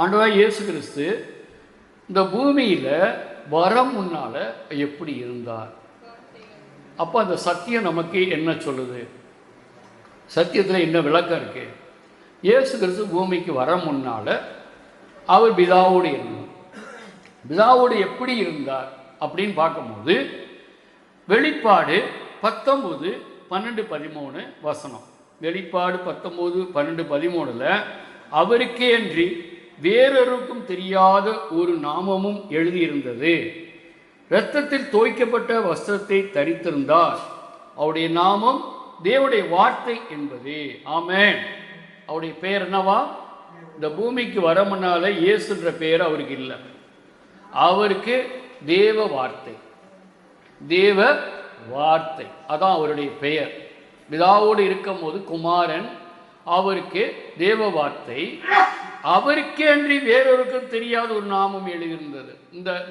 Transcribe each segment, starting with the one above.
ஆண்டவராகிய இயேசு கிறிஸ்து இந்த பூமியில் வர முன்னால் எப்படி இருந்தார்? அப்போ அந்த சத்தியம் நமக்கு என்ன சொல்லுது? சத்தியத்தில் என்ன விளக்கம் இருக்குது? இயேசு கிறிஸ்து பூமிக்கு வர முன்னால் அவர் பிதாவோடு இருந்தார். பிதாவோடு எப்படி இருந்தார் அப்படின்னு பார்க்கும்போது வெளிப்பாடு 19:12-13 வசனம். வெளிப்பாடு 19:12-13 அவருக்கே அன்றி வேறொருக்கும் தெரியாத ஒரு நாமமும் எழுதியிருந்தது. இரத்தத்தில் தோய்க்கப்பட்ட வஸ்திரத்தை தரித்திருந்தார். அவருடைய நாமம் தேவனுடைய வார்த்தை என்பது. ஆமென். அவருடைய பெயர் என்னவா? இந்த பூமிக்கு வர முன்னால இயேசுன்ற பெயர் அவருக்கு இல்லை. அவருக்கு தேவ வார்த்தை, தேவ வார்த்தை அதான் அவருடைய பெயர். பிதாவோடு இருக்கும் போது குமாரன், அவருக்கு தேவ வார்த்தை, அவருக்கே அன்றி வேறொருக்கும் தெரியாத ஒரு நாமம் எழுதியிருந்தது.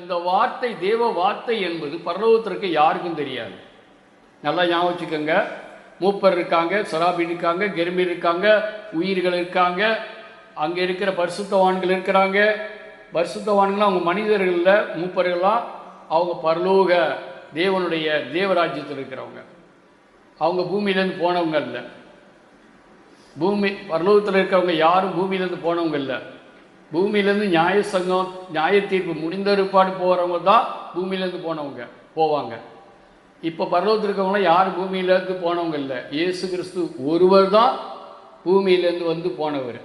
இந்த வார்த்தை, தேவ வார்த்தை என்பது பரலோகத்திற்கு யாருக்கும் தெரியாது. நல்லா ஞாபகம் வச்சுக்கோங்க. மூப்பர் இருக்காங்க, சராபீன் இருக்காங்க, கெருமீர் இருக்காங்க, உயிர்கள் இருக்காங்க, அங்கே இருக்கிற பரிசுத்தவான்கள் இருக்கிறாங்க. பரிசுத்தவான்கள்லாம் அவங்க மனிதர்களில், மூப்பர்கள்லாம் அவங்க பரலோக தேவனுடைய தேவராஜ்யத்தில் இருக்கிறவங்க. அவங்க பூமியிலேருந்து போனவங்க இல்லை. பூமி பரலோகத்தில் இருக்கிறவங்க யாரும் பூமியிலேருந்து போனவங்க இல்லை. பூமியிலேருந்து நியாய சங்கம், நியாய தீர்ப்பு முடிந்த ஒருபாடு போகிறவங்க தான் பூமியிலேருந்து போனவங்க போவாங்க. இப்போ பரலோகத்தில் இருக்கவங்களாம் யாரும் பூமியிலேருந்து போனவங்க இல்லை. இயேசு கிறிஸ்து ஒருவர் தான் பூமியிலேருந்து வந்து போனவர்.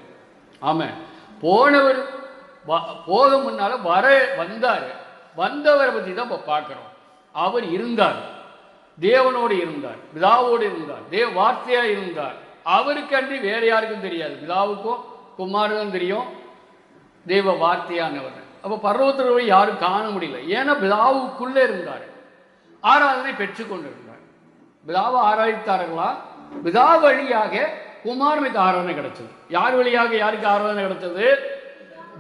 ஆமாம், போனவர் போக முன்னால் வந்தார். வந்தவரை பற்றி தான் இப்போ பார்க்குறோம். அவர் இருந்தார், தேவனோடு இருந்தார், பிதாவோடு இருந்தார், தேவ வார்த்தையாக இருந்தார். அவருக்கு அன்றி வேறு யாருக்கும் தெரியாது. பிதாவுக்கும் குமாரனுக்கும் தெரியும் தேவ வார்த்தையானவர். அப்போ பரலோகத்தில் யாரும் காண முடியல. ஏன்னா பிதாவுக்குள்ளே இருந்தார், ஆராதனை பெற்றுக்கொண்டு இருந்தார். பிதாவை ஆராதித்தார்களா? பிதா வழியாக குமாரனுக்கு ஆராதனை கிடைச்சது. யார் வழியாக யாருக்கு ஆராதனை கிடைச்சது?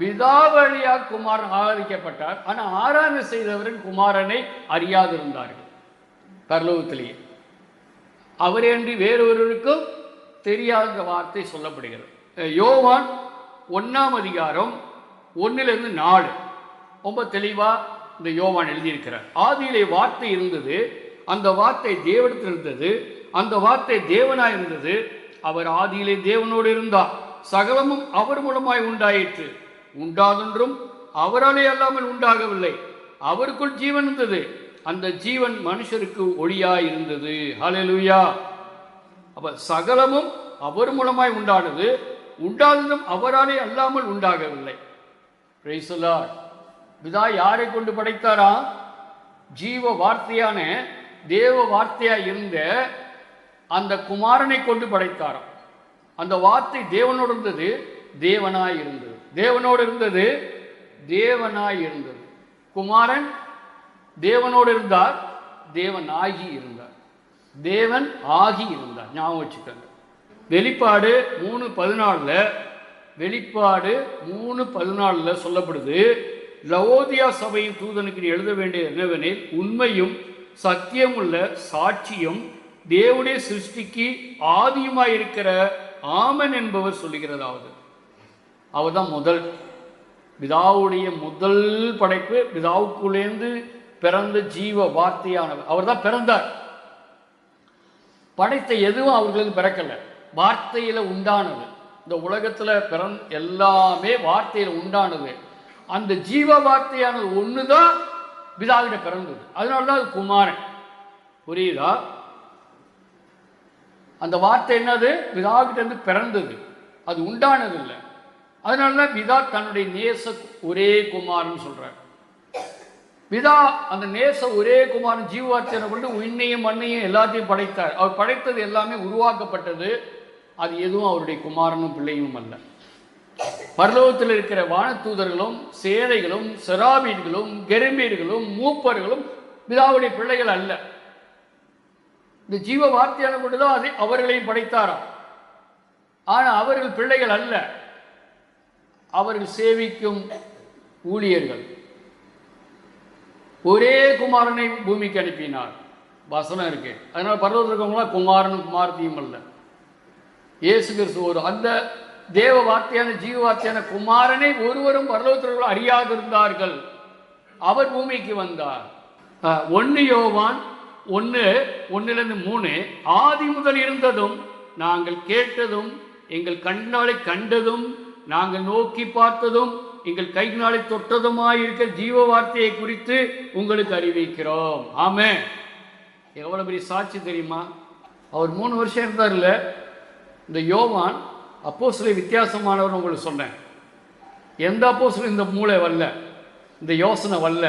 பிதா வழியாக குமாரன் ஆராதிக்கப்பட்டார். ஆனால் ஆராதனை செய்தவரின் குமாரனை அறியாதிருந்தார்கள் பரலோகத்திலேயே. அவரேன்றி வேறொருவருக்கும் தெரியாத வார்த்தை சொல்லப்படுகிறது. யோவான் 1:1-4 ரொம்ப தெளிவாக இந்த யோவான் எழுதியிருக்கிறார். ஆதியிலே வார்த்தை இருந்தது, அந்த வார்த்தை தேவனிடத்தில் இருந்தது, அந்த வார்த்தை தேவனாய் இருந்தது. அவர் ஆதியிலே தேவனோடு இருந்தார். சகலமும் அவர் மூலமாய் உண்டாயிற்று. உண்டாதொன்றும் அவராலே அல்லாமல் உண்டாகவில்லை. அவருக்குள் ஜீவன் இருந்தது, அந்த ஜீவன் மனுஷருக்கு ஒளியாய் இருந்தது. ஹல்லேலூயா. அப்ப சகலமும் அவர் மூலமாய் உண்டானது, உண்டாததும் அவராலே அல்லாமல் உண்டாகவில்லை. Praise the Lord. பிதா யாரை கொண்டு படைத்தாரா? ஜீவ வார்த்தையான தேவ வார்த்தையாய் இருந்த அந்த குமாரனை கொண்டு படைத்தாராம். அந்த வார்த்தை தேவனோடு இருந்தது, தேவனாய் இருந்தது. தேவனோடு இருந்தது, தேவனாய் இருந்தது. குமாரன் தேவனோடு இருந்தார், தேவனாகி இருந்தார், தேவன் ஆகி இருந்தார். ஞாபகம் வச்சுக்கோங்க. வெளிப்பாடு 3:14 சொல்லப்படுது, லவோதியா சபையின் தூதனுக்கு எழுத வேண்டிய என்னவெனில், உண்மையும் சத்தியமுள்ள சாட்சியும் தேவனுடைய சிருஷ்டிக்கு ஆதியுமாயிருக்கிற ஆமன் என்பவர் சொல்லுகிறதாவது. அவர் தான் முதல், பிதாவுடைய முதல் படைப்பு. பிதாவுக்குள்ளேருந்து பிறந்த ஜீவ வார்த்தையானவர். அவர் தான் பிறந்தார். படைத்த எதுவும் அவர்களுக்கு பிறக்கல, வார்த்தையில் உண்டானது. இந்த உலகத்தில் எல்லாமே வார்த்தையில் உண்டானது. அந்த ஜீவ வார்த்தையானது ஒன்று தான் பிதாவிட பிறந்தது. அதனால தான் அது குமாரன். புரியுதா? அந்த வார்த்தை என்னது? பிதாவிட்ட இருந்து பிறந்தது, அது உண்டானது இல்லை. அதனால தான் பிதா தன்னுடைய நேச ஒரே குமாரன் சொல்றார். பிதா அந்த நேச ஒரே குமாரன் ஜீவ வார்த்தையை கொண்டு உன்னையும் மண்ணையும் எல்லாத்தையும் படைத்தார். அவர் படைத்தது எல்லாமே உருவாக்கப்பட்டது. அது எதுவும் அவருடைய குமாரனும் பிள்ளையும் அல்ல. பரலோகத்தில் இருக்கிற வானதூதர்களும் சேனைகளும் செராபீன்களும் கெருபீன்களும் மூப்பர்களும் பிதாவுடைய பிள்ளைகள் அல்ல. இந்த ஜீவ வார்த்தையான கொண்டுதான் அதை அவர்களையும் படைத்தாராம். ஆனால் அவர்கள் பிள்ளைகள் அல்ல, அவர்கள் சேவிக்கும் ஊழியர்கள். ஒரே குமாரனை பூமிக்கு அனுப்பினார். வசனம் இருக்கு. அதனால பரலோகத்தில் இருக்கவங்களாம் குமாரனும் குமாரத்தையும் அல்ல. இயேசு கிறிஸ்து அந்த தேவ வார்த்தையான ஜீவ வார்த்தையான குமாரனை ஒருவரும் பரலோகத்தில் அறியாதிருந்தார்கள். அவர் பூமிக்கு வந்தார். 1 யோவான் 1:1-3 ஆதி முதல் இருந்ததும் நாங்கள் கேட்டதும் எங்கள் கண்ணாலை கண்டதும் நாங்கள் நோக்கி பார்த்ததும் எங்கள் கையினாலே தொட்டதுமாயிருக்கிற ஜீவ வார்த்தையை குறித்து உங்களுக்கு அறிவிக்கிறோம். ஆமென். எவ்வளவு பெரிய சாட்சி தெரியுமா? அவர் 3 வருஷம் இருந்தார்ல. இந்த யோவான் அப்போஸ்தலர் வித்தியாசமானவர். உங்களுக்கு சொன்னேன், எந்த அப்போஸ்தலரும் இந்த மூளை வரல, இந்த யோசனை வரல.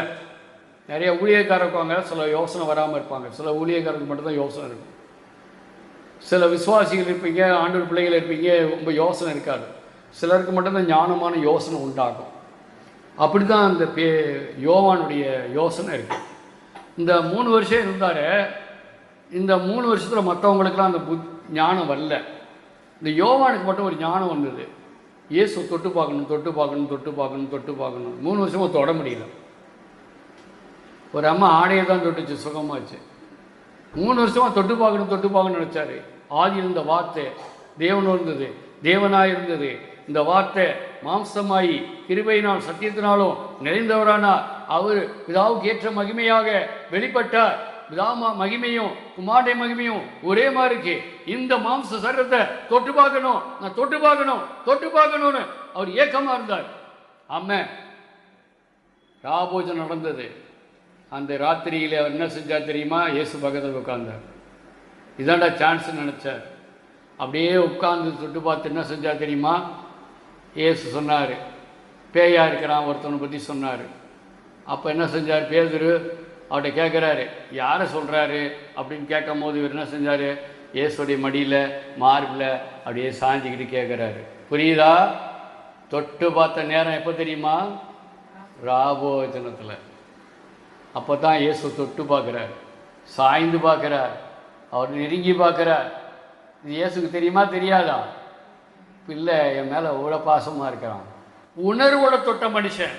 நிறைய ஊழியக்காரர் இருப்பாங்க, சில யோசனை வராமல் இருப்பாங்க. சில ஊழியக்காரருக்கு மட்டும்தான் யோசனை இருக்கும். சில விசுவாசிகள் இருப்பீங்க, ஆண்டவர் பிள்ளைகள் இருப்பீங்க, ரொம்ப யோசனை இருக்காது. சிலருக்கு மட்டும்தான் ஞானமான யோசனை உண்டாகும். அப்படி தான் அந்த யோவானுடைய யோசனை இருக்கு. இந்த 3 வருஷம் இருந்தார். இந்த 3 வருஷத்தில் மற்றவங்களுக்கெல்லாம் அந்த ஞானம் வரல. இந்த யோவானுக்கு மட்டும் ஒரு ஞானம் வந்தது. இயேசு தொட்டு பார்க்கணும், தொட்டு பார்க்கணும், தொட்டு பார்க்கணும், தொட்டு பார்க்கணும். 3 வருஷமாக தொட முடியல. ஒரு அம்மா ஆடையை தான் தொட்டுச்சு, சுகமாச்சு. 3 வருஷமாக தொட்டு பார்க்கணும், தொட்டு பார்க்கணும்னு நினச்சாரு. ஆதியில் இந்த வார்த்தை தேவன் இருந்தது, தேவனாய் இருந்தது. இந்த வார்த்தை மாம்சமாயி கிருபையினால் சத்தியத்தினாலும் நிறைந்தவரானார். அவர் பிதாவுக்கு ஏற்ற மகிமையாக வெளிப்பட்டார். பிதா மகிமையும் குமாரனுடைய மகிமையும் ஒரே மாதிரி இருக்கு. இந்த மாம்ச சரீரத்தை தொட்டு பார்க்கணும், நான் தொட்டு பார்க்கணும், தொட்டு பார்க்கணும்னு அவர் ஏக்கமாக இருந்தார். ஆமென். ராபோஜனம் நடந்தது. அந்த ராத்திரியில் அவர் என்ன செஞ்சார் தெரியுமா? இயேசு பக்கத்தில் உட்கார்ந்தார். இதாண்டா சான்ஸ் நினச்சார். அப்படியே உட்கார்ந்து தொட்டு பார்த்து என்ன செஞ்சார் தெரியுமா? இயேசு சொன்னார், பேயா இருக்கிறான் ஒருத்தனை பற்றி சொன்னார். அப்போ என்ன செஞ்சார்? பேதுரு அவர்கிட்ட கேட்குறாரு, யாரை சொல்கிறாரு அப்படின்னு கேட்கும் போது இவர் என்ன செஞ்சார்? இயேசுடைய மடியில் மார்பில் அப்படியே சாஞ்சிக்கிட்டு கேட்குறாரு. புரியுதா? தொட்டு பார்த்த நேரம் எப்போ தெரியுமா? ராபோஜனத்தில். அப்போ தான் இயேசு தொட்டு பார்க்குறார், சாய்ந்து பார்க்குறார், அவர் நெருங்கி பார்க்குறார். இது இயேசுக்கு தெரியுமா தெரியாதா? பிள்ளை என் மேலே அவ்வளோ பாசமாக இருக்கிறான். உணர்வோட தொட்ட மனுஷன்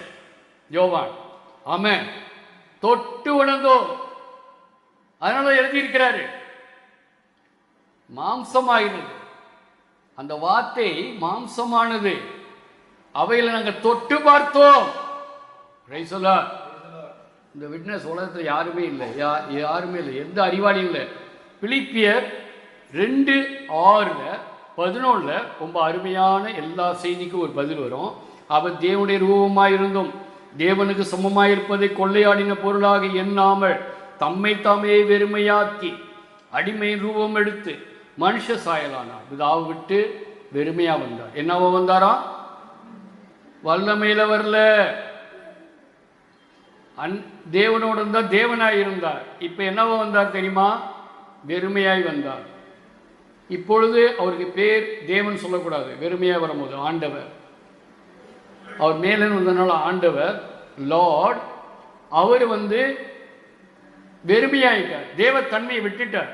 யோவான். ஆமென். தொட்டு உணர்ந்தோ, அதனால எழுதியிருக்கிறாரு. மாம்சமாயினது, அந்த வார்த்தை மாம்சமானது, அவையில் நாங்கள் தொட்டு பார்த்தோம். இந்த விட்னஸ் உலகத்தில் யாருமே இல்லை, யாருமே இல்லை, எந்த அறிவாளியும் இல்லை. பிலிப்பியர் 2:6-11 ரொம்ப அருமையான எல்லா செய்திக்கும் ஒரு பதில் வரும். அவர் தேவனுடைய ரூபமாயிருந்தும் தேவனுக்கு சமமாயிருப்பதை கொள்ளையாடின பொருளாக எண்ணாமல் தம்மை தாமே வெறுமையாக்கி அடிமையின் ரூபம் எடுத்து மனுஷ சாயலானார். பிதாவை விட்டு வெறுமையா வந்தார். என்னவோ வந்தாரா? வல்லமையில வரல. தேவனோடு இருந்தார், தேவனாய் இருந்தார். இப்ப என்னவோ வந்தார் தெரியுமா? வெறுமையாய் வந்தார். இப்பொழுது அவருக்கு பேர் தேவன் சொல்லக்கூடாது. வெறுமையாக வரும்போது ஆண்டவர், அவர் மேலே வந்தனால ஆண்டவர் லார்ட். அவர் வெறுமையாயிட்டார், தேவத்தன்மையை விட்டுட்டார்,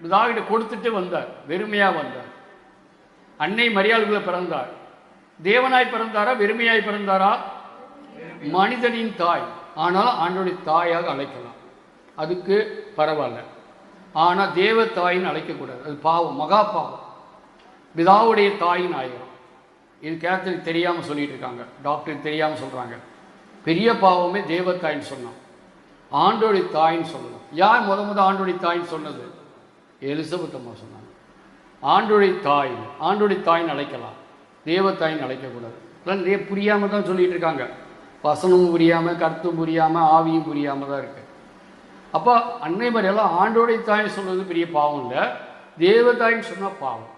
பிதாவிட கொடுத்துட்டு வந்தார், வெறுமையாக வந்தார். அன்னை மரியாளுக்குள்ள பிறந்தார். தேவனாய் பிறந்தாரா வெறுமையாய் பிறந்தாரா? மனிதனின் தாய், ஆனால் ஆண்டோடைய தாயாக அழைக்கலாம், அதுக்கு பரவாயில்ல. ஆனால் தேவ தாயின்னு அழைக்கக்கூடாது, அது பாவம், மகா பாவம். பிதாவுடைய தாயின் ஆயிரம். இது கேத்தலிக் தெரியாமல் சொல்லிட்டு இருக்காங்க, டாக்டர் தெரியாமல் சொல்கிறாங்க. பெரிய பாவமே தேவத்தாயின்னு சொன்னான், ஆண்டோடைய தாயின்னு சொல்லணும். யார் முத ஆண்டோடைய தாயின்னு சொன்னது? எலிசபெத் அம்மா சொன்னாங்க. ஆண்டோடைய தாய், ஆண்டோடைய தாயின்னு அழைக்கலாம், தேவத்தாயின்னு அழைக்கக்கூடாது. இதெல்லாம் நிறைய புரியாமல் தான் சொல்லிட்டு இருக்காங்க. வசனமும் புரியாமல், கருத்தும் புரியாமல், ஆவியும் புரியாமல் தான் இருக்குது. அப்போ அன்னை மாதிரியெல்லாம் ஆண்டோடைய தாயின்னு சொல்கிறது பெரிய பாவம் இல்லை, தேவதாயின்னு சொன்னால் பாவம்.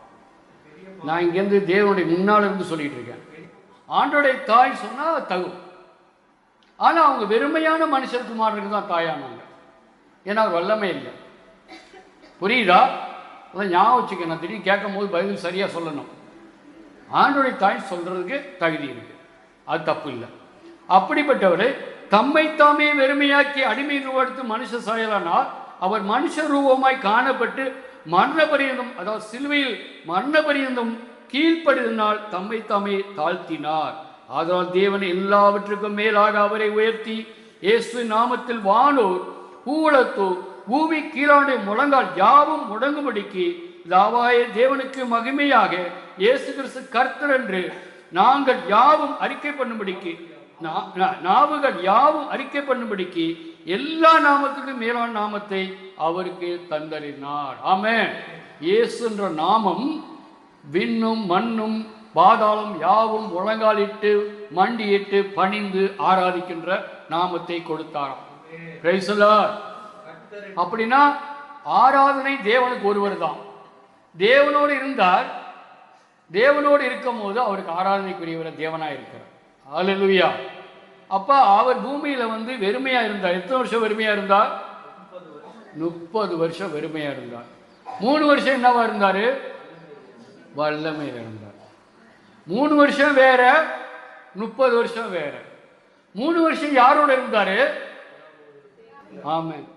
நான் இங்கேருந்து தேவனுடைய முன்னால் இருந்து சொல்லிட்டு இருக்கேன். ஆண்டோடைய தாய் சொன்னால் தகும். ஆனால் அவங்க வெறுமையான மனுஷகுமாரனுக்கு தான் தாயானாங்க, ஏன்னா அவர் வல்லமை இல்லை. புரியுதா? அதான் ஞாபகம் வச்சுக்க. நான் திடீர்னு கேட்கும் போது பதில் சரியாக சொல்லணும். ஆண்டோடைய தாய் சொல்கிறதுக்கு தகுதி இருக்குது, அது தப்பு இல்லை. அப்படிப்பட்டவரை தம்மைத்தாமே வெறுமையாக்கி அடிமை ரூபடுத்து மனுஷ சாயலானால் அவர் மனுஷ ரூபமாய் காணப்பட்டு மரண பரியந்தம், அதாவது சிலுவையில் மரண பரியந்தம் கீழ்ப்படுதினால் தம்மைத்தாமே தாழ்த்தினார். ஆதலால் தேவன் எல்லாவற்றுக்கும் மேலாக அவரை உயர்த்தி இயேசு நாமத்தில் வானோர் பூவுலத்தோ பூமி கீழானுடைய முழங்கால் யாவும் முடங்கும்படிக்கு பிதாவாய தேவனுக்கு மகிமையாக இயேசு கிறிஸ்து கர்த்தர் என்று நாங்கள் யாவும் அறிக்கை பண்ணும்படிக்கு நாவுகள் யாவும் அறிக்கை பண்ணும்படிக்கு எல்லா நாமத்துக்கும் மேலான நாமத்தை அவருக்கு தந்தறினார். ஆமென். இயேசு என்ற நாமம் விண்ணும் மண்ணும் பாதாளம் யாவும் முழங்காலிட்டு மண்டியிட்டு பணிந்து ஆராதிக்கின்ற நாமத்தை கொடுத்தாராம். Praise the Lord. அப்படின்னா ஆராதனை தேவனுக்கு ஒருவர் தான். தேவனோடு இருந்தார். தேவனோடு இருக்கும் போது அவருக்கு ஆராதனைக்குரியவர் தேவனாக இருக்கிறார். ஹல்லேலூயா. அப்ப அவர் பூமியில வெறுமையா இருந்தார். எத்தனை வருஷம் வெறுமையா இருந்தார்? 30 வருஷம் வெறுமையா இருந்தார். 3 வருஷம் என்னவா இருந்தாரு? வல்லமையில இருந்தார். 3 வருஷம் வேற, 30 வருஷம் வேற. 3 வருஷம் யாரோட இருந்தாரு? ஆமென்.